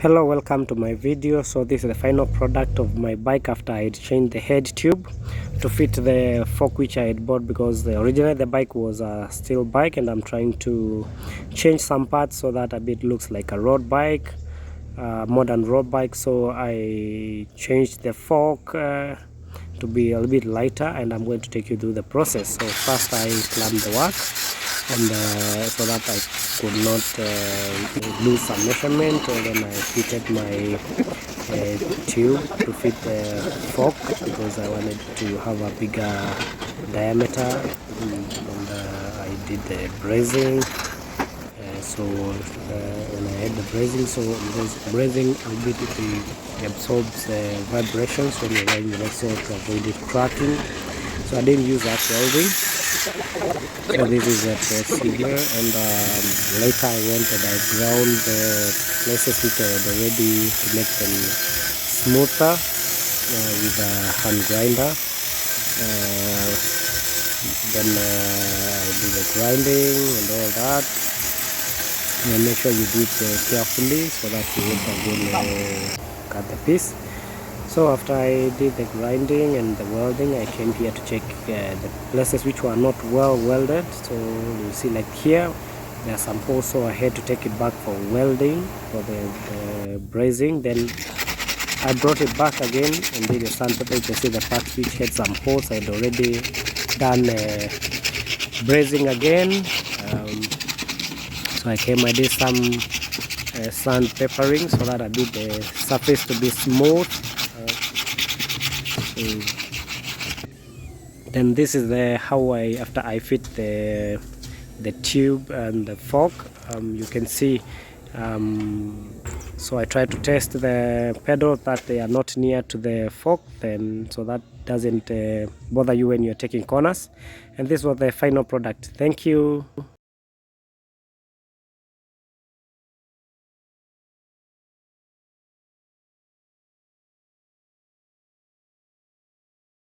Hello, welcome to my video. So this is the final product of my bike after I had changed the head tube to fit the fork which I had bought, because originally the bike was a steel bike and I'm trying to change some parts so that a bit looks like a road bike, modern road bike. So I changed the fork to be a little bit lighter, and I'm going to take you through the process. So first I clamped the work, and so that I could not lose some measurement, and then I fitted my tube to fit the fork because I wanted to have a bigger diameter, and I did the brazing. When I had the brazing, so because brazing a bit it absorbs vibrations when you're riding the axle to avoid it cracking. So I didn't use that welding. So this is a procedure, and later I went and I ground the places which I had already to make them smoother with a hand grinder. Then I do the grinding and all that. And make sure you do it carefully so that you won't again cut the piece. So after I did the grinding and the welding, I came here to check the places which were not well welded. So you see, like here there are some holes, so I had to take it back for welding for the brazing. Then I brought it back again and did the sandpaper. You can see the parts which had some holes. I had already done brazing again. So I did some sandpapering so that I did the surface to be smooth. Then this is how after I fit the tube and the fork. You can see, so I try to test the pedals that they are not near to the fork, then so that doesn't bother you when you're taking corners. And this was the final product. Thank you.